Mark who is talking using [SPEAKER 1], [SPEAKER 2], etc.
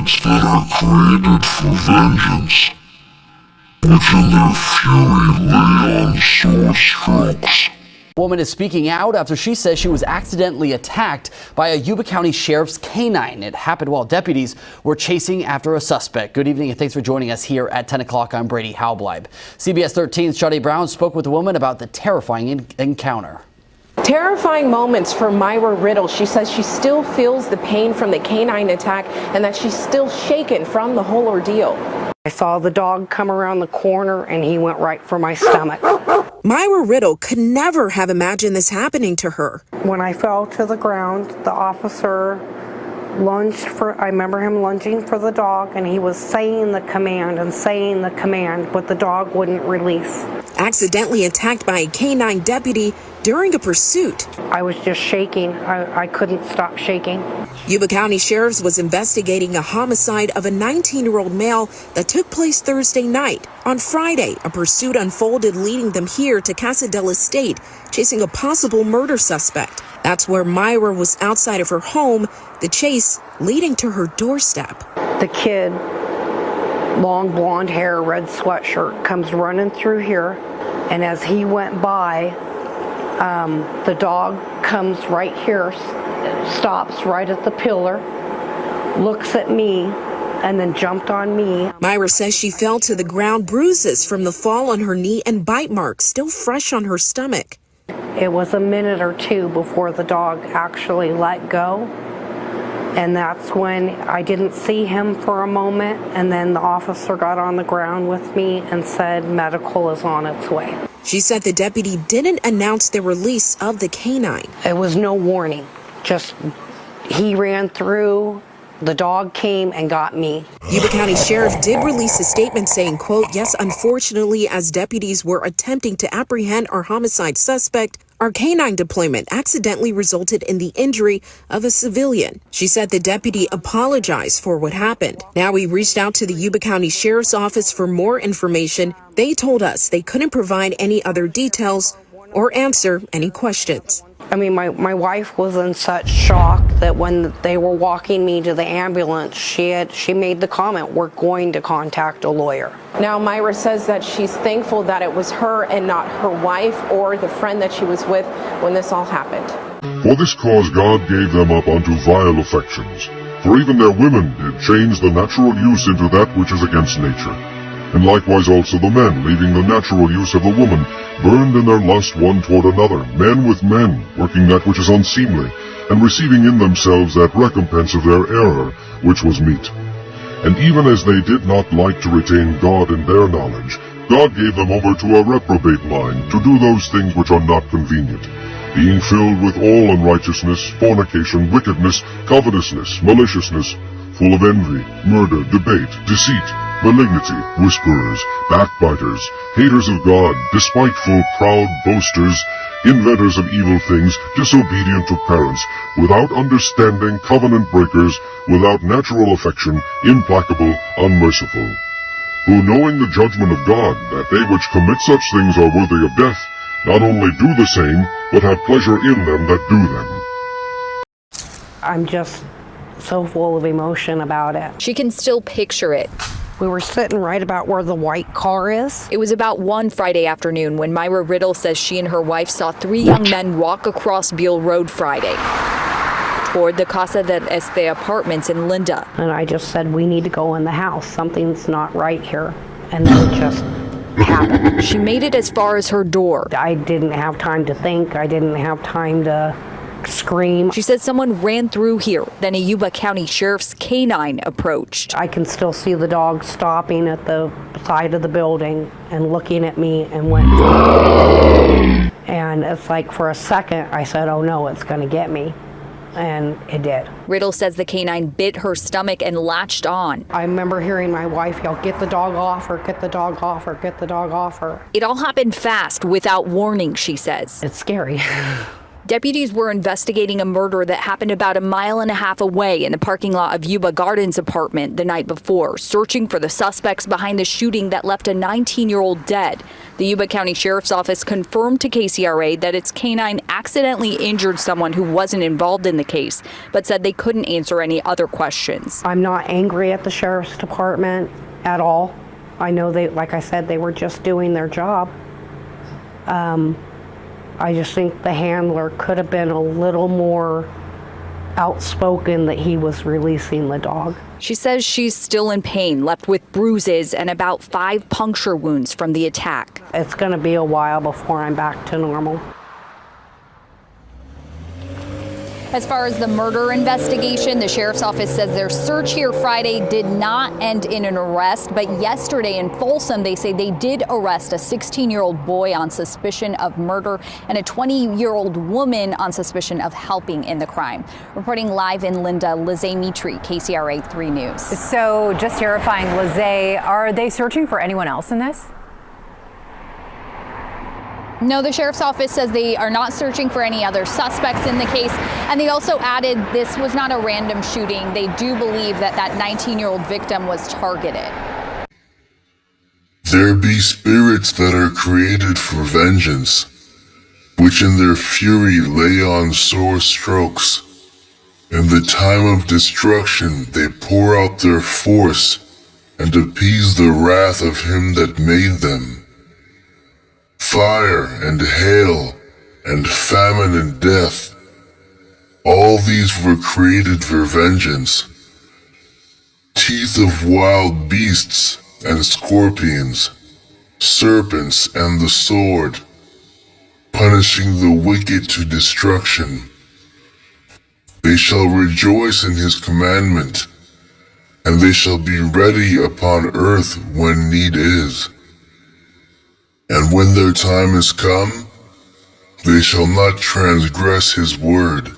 [SPEAKER 1] spirits that are created for vengeance, which in their fury lay on sore strokes.
[SPEAKER 2] A woman is speaking out after she says she was accidentally attacked by a Yuba County Sheriff's canine. It happened while deputies were chasing after a suspect. Good evening and thanks for joining us here at 10 o'clock. I'm Brady Haubleib. CBS 13's Shadi Brown spoke with the woman about the terrifying encounter.
[SPEAKER 3] Terrifying moments for Myra Riddle. She says she still feels the pain from the canine attack and that she's still shaken from the whole ordeal.
[SPEAKER 4] I saw the dog come around the corner and he went right for my stomach.
[SPEAKER 5] Myra Riddle could never have imagined this happening to her.
[SPEAKER 4] When I fell to the ground, the officer lunged for, I remember him lunging for the dog, and he was saying the command and saying the command, but the dog wouldn't release.
[SPEAKER 5] Accidentally attacked by a canine deputy during a pursuit.
[SPEAKER 4] I was just shaking. I couldn't stop shaking.
[SPEAKER 5] Yuba County Sheriff's was investigating a homicide of a 19-year-old male that took place Thursday night. On Friday, a pursuit unfolded, leading them here to Casa del Estate, chasing a possible murder suspect. That's where Myra was outside of her home, the chase leading to her doorstep.
[SPEAKER 4] The kid, long blonde hair, red sweatshirt, comes running through here, and as he went by, the dog comes right here, stops right at the pillar, looks at me, and then jumped on me.
[SPEAKER 5] Myra says she fell to the ground, bruises from the fall on her knee and bite marks still fresh on her stomach.
[SPEAKER 4] It was a minute or two before the dog actually let go, and that's when I didn't see him for a moment, and then the officer got on the ground with me and said medical is on its way.
[SPEAKER 5] She said the deputy didn't announce the release of the canine.
[SPEAKER 4] It was no warning, just he ran through, the dog came and got me.
[SPEAKER 5] Yuba County Sheriff did release a statement saying, quote, "Yes, unfortunately, as deputies were attempting to apprehend our homicide suspect, our canine deployment accidentally resulted in the injury of a civilian." She said the deputy apologized for what happened. Now we reached out to the Yuba County Sheriff's Office for more information. They told us they couldn't provide any other details or answer any questions.
[SPEAKER 4] I mean, my wife was in such shock that when they were walking me to the ambulance, she made the comment, "We're going to contact a lawyer."
[SPEAKER 3] Now Myra says that she's thankful that it was her and not her wife or the friend that she was with when this all happened.
[SPEAKER 1] For this cause God gave them up unto vile affections, for even their women did change the natural use into that which is against nature. And likewise also the men, leaving the natural use of the woman, burned in their lust one toward another, men with men, working that which is unseemly, and receiving in themselves that recompense of their error, which was meet. And even as they did not like to retain God in their knowledge, God gave them over to a reprobate mind, to do those things which are not convenient, being filled with all unrighteousness, fornication, wickedness, covetousness, maliciousness, full of envy, murder, debate, deceit, malignity, whisperers, backbiters, haters of God, despiteful, proud, boasters, inventors of evil things, disobedient to parents, without understanding, covenant breakers, without natural affection, implacable, unmerciful, who knowing the judgment of God, that they which commit such things are worthy of death, not only do the same, but have pleasure in them that do them.
[SPEAKER 4] I'm just so full of emotion about it.
[SPEAKER 6] She can still picture it.
[SPEAKER 4] We were sitting right about where the white car is.
[SPEAKER 6] It was about 1 Friday afternoon when Myra Riddle says she and her wife saw 3 young men walk across Beale Road Friday toward the Casa del Este apartments in Linda.
[SPEAKER 4] And I just said, we need to go in the house. Something's not right here. And then it just happened.
[SPEAKER 6] She made it as far as her door.
[SPEAKER 4] I didn't have time to think. I didn't have time to scream.
[SPEAKER 6] She said someone ran through here, then a Yuba County Sheriff's canine approached.
[SPEAKER 4] I can still see the dog stopping at the side of the building and looking at me and went. And it's like for a second I said, oh no, it's going to get me. And it did.
[SPEAKER 6] Riddle says the canine bit her stomach and latched on.
[SPEAKER 4] I remember hearing my wife yell, get the dog off her, get the dog off her, get the dog off her.
[SPEAKER 6] It all happened fast, without warning, she says.
[SPEAKER 4] It's scary.
[SPEAKER 6] Deputies were investigating a murder that happened about 1.5 miles away in the parking lot of Yuba Gardens apartment the night before, searching for the suspects behind the shooting that left a 19-year-old dead. The Yuba County Sheriff's Office confirmed to KCRA that its canine accidentally injured someone who wasn't involved in the case, but said they couldn't answer any other questions.
[SPEAKER 4] I'm not angry at the Sheriff's Department at all. I know they, like I said, they were just doing their job. I just think the handler could have been a little more outspoken that he was releasing the dog.
[SPEAKER 6] She says she's still in pain, left with bruises and about 5 puncture wounds from the attack.
[SPEAKER 4] It's going to be a while before I'm back to normal.
[SPEAKER 6] As far as the murder investigation, the sheriff's office says their search here Friday did not end in an arrest, but yesterday in Folsom, they say they did arrest a 16-year-old boy on suspicion of murder and a 20-year-old woman on suspicion of helping in the crime. Reporting live in Linda, Lizzie Mitri, KCRA 3 News.
[SPEAKER 7] So just terrifying, Lizzie. Are they searching for anyone else in this?
[SPEAKER 6] No, the sheriff's office says they are not searching for any other suspects in the case. And they also added this was not a random shooting. They do believe that that 19-year-old victim was targeted.
[SPEAKER 1] There be spirits that are created for vengeance, which in their fury lay on sore strokes. In the time of destruction they pour out their force and appease the wrath of him that made them. Fire and hail and famine and death, all these were created for vengeance. Teeth of wild beasts and scorpions, serpents and the sword, punishing the wicked to destruction. They shall rejoice in his commandment, and they shall be ready upon earth when need is. And when their time is come, they shall not transgress his word.